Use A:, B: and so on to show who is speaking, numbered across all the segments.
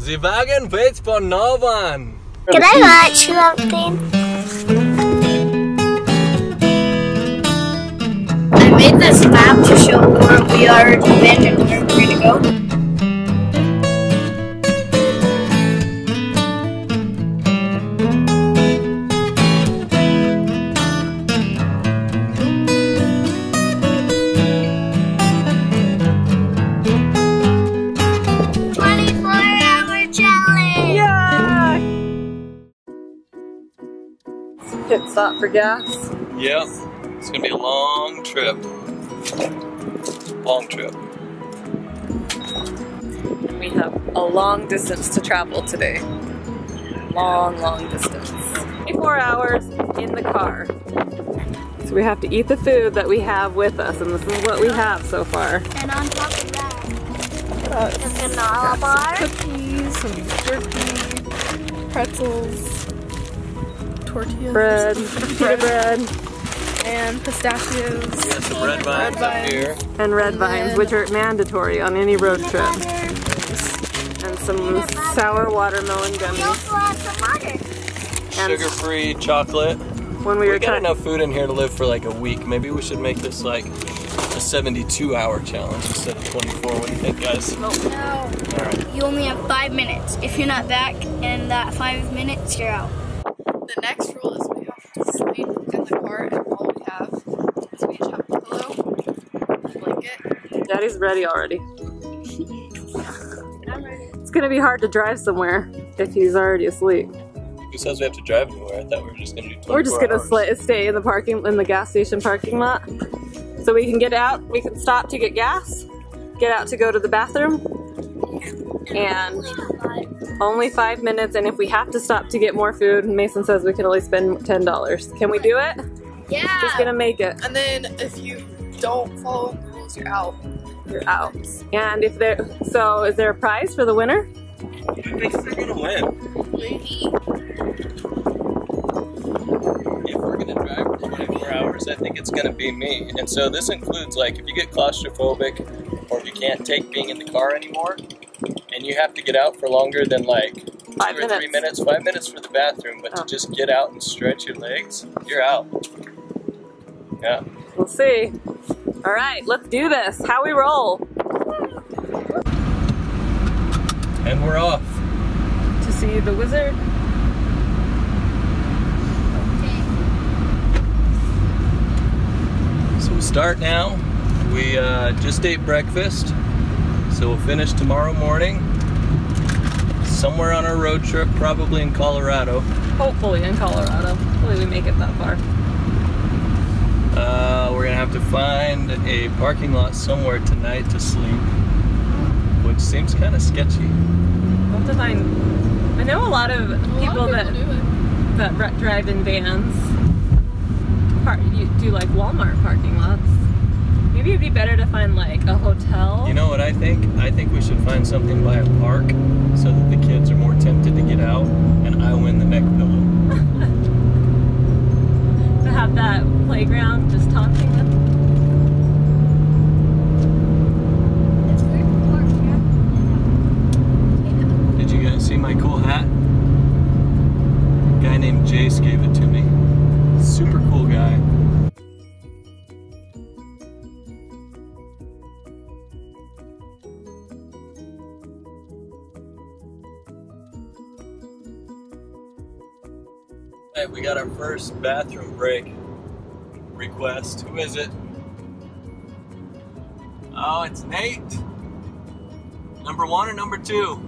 A: The wagon waits for no one.
B: Can I watch something? I made this map to show where we already been and where we're gonna go. 24-hour challenge!
C: Yeah! Pit stop for gas.
A: Yep. It's gonna be a long trip. Long trip.
C: We have a long distance to travel today. Long, long distance. 24 hours in the car. So we have to eat the food that we have with us, and this is what we have so far.
B: And on top of that,
C: Got
B: the granola bar.
C: cookies, some jerky, pretzels, tortillas, bread, pita bread, and pistachios.
A: We got some red vines up here.
C: And red vines, which are mandatory on any road trip. And some sour watermelon
B: We
C: gummies.
B: also have some water.
C: And
A: Sugar-free chocolate.
C: when we were
A: We got
C: trying,
A: enough food in here to live for like a week. Maybe we should make this like a 72-hour challenge instead of 24. What do you think, guys?
B: No,
A: Alright.
B: you only have 5 minutes. If you're not back in that 5 minutes, you're out.
D: The next rule is we have to sleep in the car, and all we have is we each have a pillow, a blanket.
C: Daddy's ready already.
B: I'm ready.
C: It's gonna be hard to drive somewhere if he's already asleep.
A: Who says we have to drive anywhere? I thought we were just gonna do 24
C: We're just gonna
A: hours.
C: stay in the gas station parking lot, so we can get out. We can stop to get gas, get out to go to the bathroom, and only 5 minutes. And if we have to stop to get more food, Mason says we can only spend $10. Can we do it?
B: Yeah.
C: Just gonna make it.
D: And then if you don't follow the rules, you're out.
C: You're out. And if there, so is there a prize for the winner?
A: Who thinks they're gonna win? If we're gonna drive for 24 hours, I think it's gonna be me. And so this includes like if you get claustrophobic or if you can't take being in the car anymore and you have to get out for longer than like
C: 5
A: 2 or 3 minutes, 5 minutes for the bathroom, but to just get out and stretch your legs, you're out. Yeah.
C: We'll see. All right, let's do this. Howie Roll.
A: And we're off.
C: To see the wizard.
A: So we start now. We just ate breakfast. So we'll finish tomorrow morning. Somewhere on our road trip, probably in Colorado.
C: Hopefully in Colorado. Hopefully we make it that far.
A: We're gonna have to find a parking lot somewhere tonight to sleep, which seems kind of sketchy.
C: We'll have to find. I know a lot of people that drive in vans. You do like Walmart parking lots. Maybe it'd be better to find like a hotel.
A: You know what I think? I think we should find something by a park so that the kids are more tempted to get out, and I win the neck pillow.
C: To have that playground just taunting them.
A: Did you guys see my cool hat? A guy named Jace gave it to me. Super cool guy. Hey, we got our first bathroom break request. Who is it? Oh, it's Nate. Number 1 or number 2?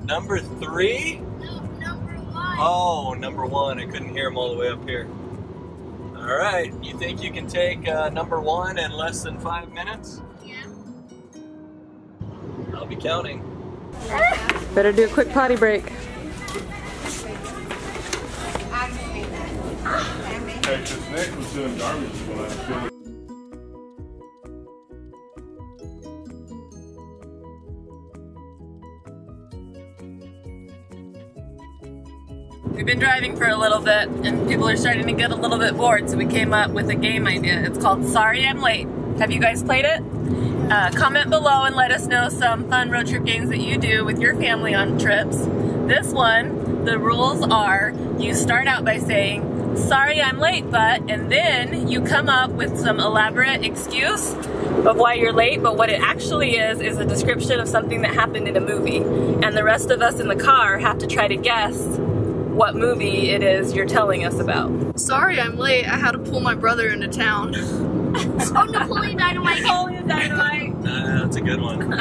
A: Number 3?
B: No, number 1.
A: Oh, number 1. I couldn't hear him all the way up here. All right. You think you can take number 1 in less than 5 minutes?
B: Yeah.
A: I'll be counting.
C: Better do a quick potty break.
E: Because Nick was doing garbage when I was doing.
C: We've been driving for a little bit and people are starting to get a little bit bored, so we came up with a game idea. It's called Sorry I'm Late. Have you guys played it? Comment below and let us know some fun road trip games that you do with your family on trips. This one, the rules are you start out by saying, sorry I'm late, but, and then you come up with some elaborate excuse of why you're late, but what it actually is a description of something that happened in a movie. And the rest of us in the car have to try to guess what movie it is you're telling us about.
D: Sorry I'm late. I had to pull my brother into town.
B: Oh, Napoleon Dynamite.
C: Napoleon Dynamite.
A: That's a good one.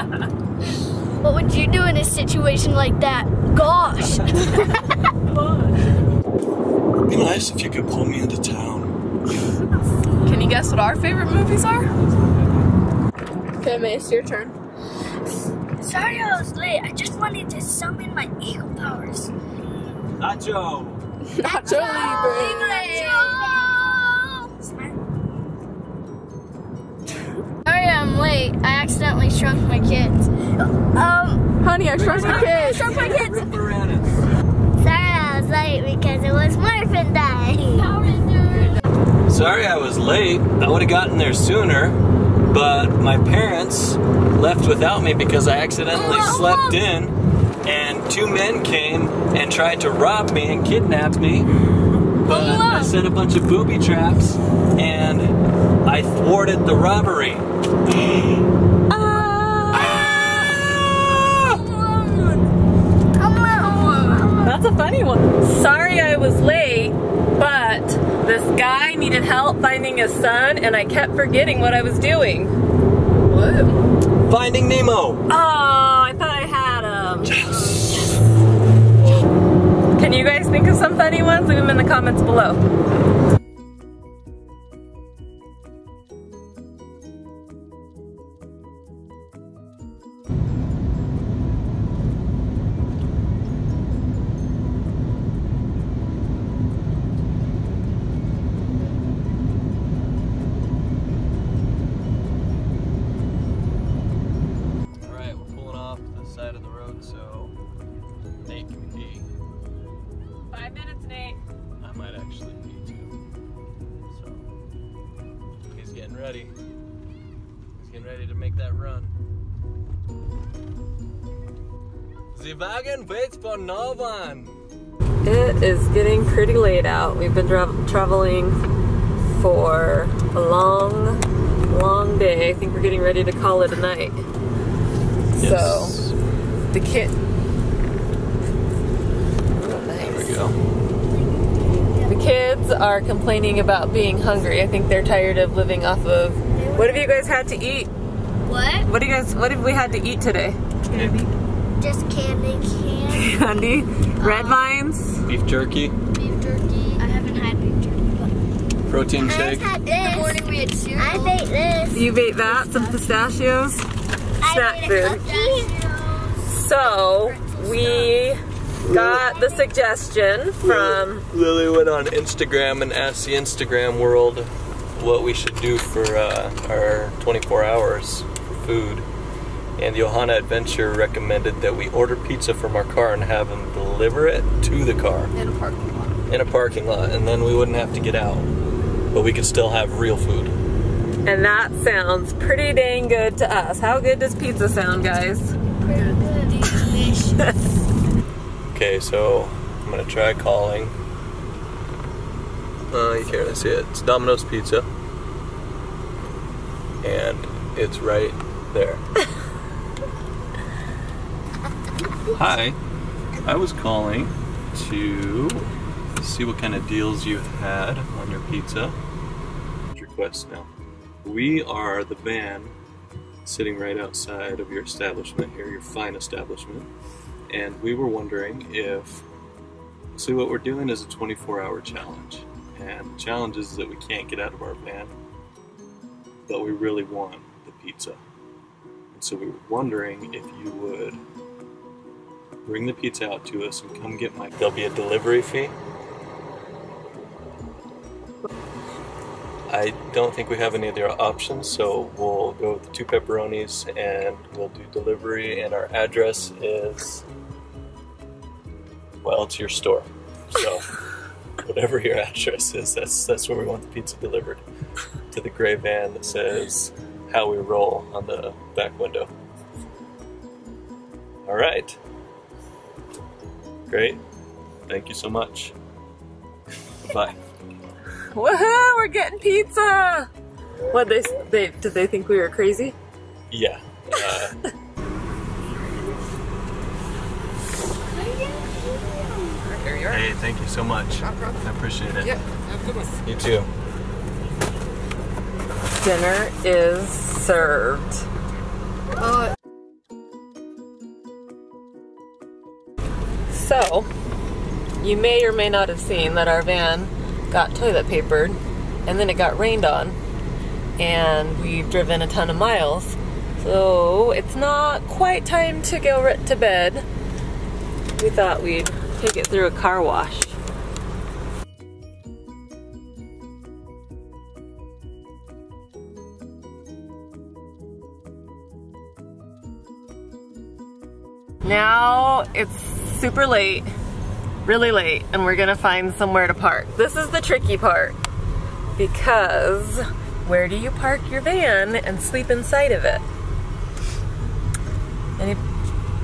B: What would you do in a situation like that? Gosh.
A: It'd be nice if you could pull me into town.
D: Can you guess what our favorite movies are? Okay, Mace, your turn.
B: Sorry I was late. I just wanted to summon my eagle powers.
A: Nacho!
D: Nacho Libre.
B: Sorry I'm late. I accidentally shrunk my kids.
D: Honey, I shrunk my kids.
B: Shrunk my kids. Sorry I was late because it was Morphin Day.
A: Sorry I was late. I would have gotten there sooner, but my parents left without me because I accidentally slept in, and 2 men came and tried to rob me and kidnap me. But I set a bunch of booby traps and I thwarted the robbery.
C: That's a funny one. Sorry I was late, but this guy needed help finding his son and I kept forgetting what I was doing.
D: What?
A: Finding Nemo.
C: Oh, I thought I had him. Can you guys think of some funny ones? Leave them in the comments below.
A: Alright, we're pulling off the side of the road so Nate can pee.
C: 5 minutes, Nate.
A: I might actually pee too. So he's getting ready. He's getting ready to make that run. The wagon waits for no one.
C: It is getting pretty late out. We've been traveling for a long day. I think we're getting ready to call it a night.
A: Yes.
C: So, the kid.
A: There we go.
C: The kids are complaining about being hungry. I think they're tired of living off of. What have you guys had to eat?
B: What?
C: What have we had to eat today?
B: Just candy.
C: Candy, red vines.
A: Beef jerky,
B: Beef jerky. I haven't had beef jerky.
A: protein
B: I
A: shake.
B: had this. In the morning we had cereal. I ate this.
C: You ate that, some pistachios, snack food. So we got the suggestion from
A: Lily went on Instagram and asked the Instagram world what we should do for our 24 hours for food. And Johanna Adventure recommended that we order pizza from our car and have them deliver it to the car.
D: In a parking lot.
A: In a parking lot, and then we wouldn't have to get out. But we could still have real food.
C: and that sounds pretty dang good to us. How good does pizza sound, guys?
A: Okay, so I'm gonna try calling. You can't really see it. It's Domino's Pizza. And it's right there. Hi, I was calling to see what kind of deals you had on your pizza. Request now. We are the van sitting right outside of your establishment here, your fine establishment. And we were wondering if, see, what we're doing is a 24-hour challenge. And the challenge is that we can't get out of our van, but we really want the pizza. And so we were wondering if you would bring the pizza out to us and come get my, there'll be a delivery fee. I don't think we have any other options, so we'll go with the 2 pepperonis and we'll do delivery, and our address is, well, it's your store. So whatever your address is, that's where we want the pizza delivered. To the gray van that says Howie Roll on the back window. All right. Great. Thank you so much. Bye.
C: Woohoo! We're getting pizza. What did they think we were crazy?
A: Yeah.
D: There you are.
A: Hey, thank you so much. I appreciate it.
D: Yep, have a good one.
A: You too.
C: Dinner is served. So, you may or may not have seen that our van got toilet papered and then it got rained on and we've driven a ton of miles. So it's not quite time to go to bed. We thought we'd take it through a car wash. Now it's super late, really late, and we're gonna find somewhere to park. This is the tricky part, because where do you park your van and sleep inside of it?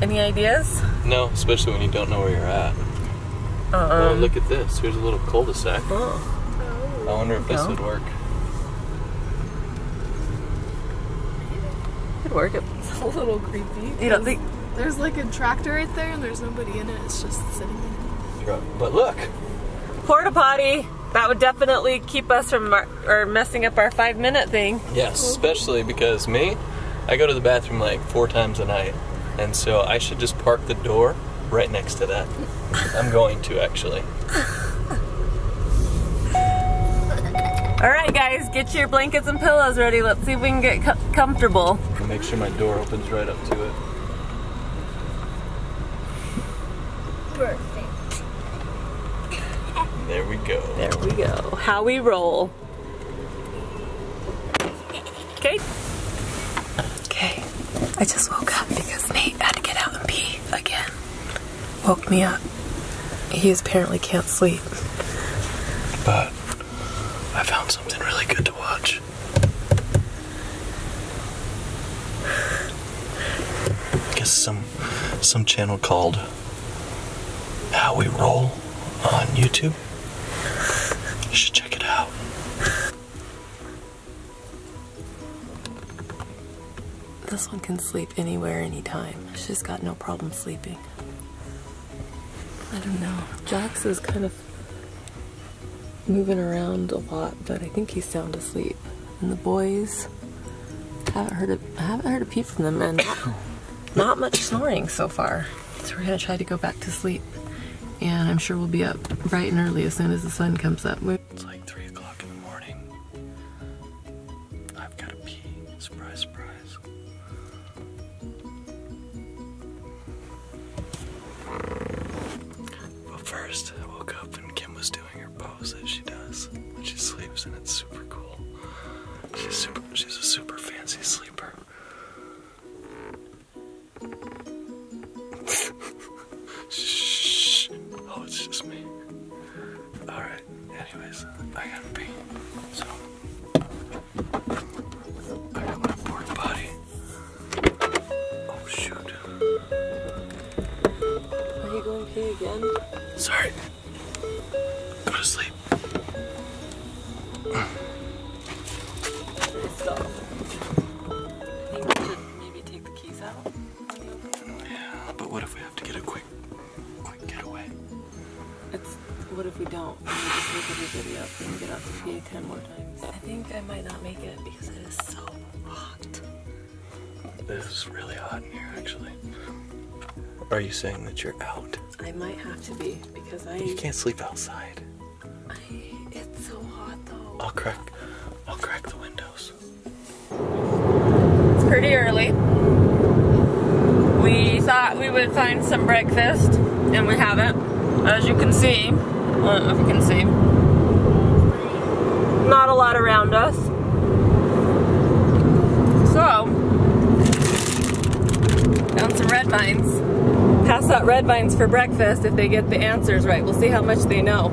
C: Any ideas?
A: No, especially when you don't know where you're at. Oh, look at this. Here's a little cul-de-sac. I wonder if this would work.
C: Could work.
D: It's a little creepy.
C: You don't think?
D: There's like a tractor right there and there's nobody in it. It's just sitting there.
A: But look!
C: Porta potty. That would definitely keep us from messing up our 5-minute thing.
A: Yes, especially because me, I go to the bathroom like 4 times a night. And so I should just park the door right next to that. I'm going to, actually.
C: Alright guys, get your blankets and pillows ready. Let's see if we can get comfortable.
A: I'll make sure my door opens right up to it.
B: Perfect.
A: There we go.
C: There we go. Howie Roll. Okay. Okay. I just woke up because Nate had to get out and pee again. Woke me up. He apparently can't sleep.
A: But I found something really good to watch. I guess some channel called Howie Roll on YouTube. You should check it out.
C: This one can sleep anywhere, anytime. She's got no problem sleeping. I don't know. Jax is kind of moving around a lot, but I think he's sound asleep. And the boys, I haven't heard a peep from them, and not much snoring so far. So we're gonna try to go back to sleep. And I'm sure we'll be up bright and early as soon as the sun comes up.
A: It's like 3 o'clock in the morning. I've got to pee. Surprise, surprise. But first, I woke up and Kim was doing her pose that she does when she sleeps, and it's super cool. She's a super fancy sleeper. Shh. Oh, it's just me. Alright, anyways, I gotta pee. So, I got my porta potty. Oh, shoot.
C: Are you going to pee again?
A: Sorry. Go to sleep.
C: Stop. I think we should maybe take the keys out.
A: Yeah, but what if we have to get a quick getaway?
C: What if we don't? We just wake everybody up and get out to pee 10 more times. I think I might not make it because it is so hot.
A: It is really hot in here, actually. Are you saying that you're out?
C: I might have to be because
A: You can't sleep outside.
C: It's so hot though.
A: I'll crack the windows.
C: It's pretty early. We thought we would find some breakfast, and we haven't. As you can see, I don't know if you can see, not a lot around us. So, found some red vines. Pass out red vines for breakfast if they get the answers right. We'll see how much they know.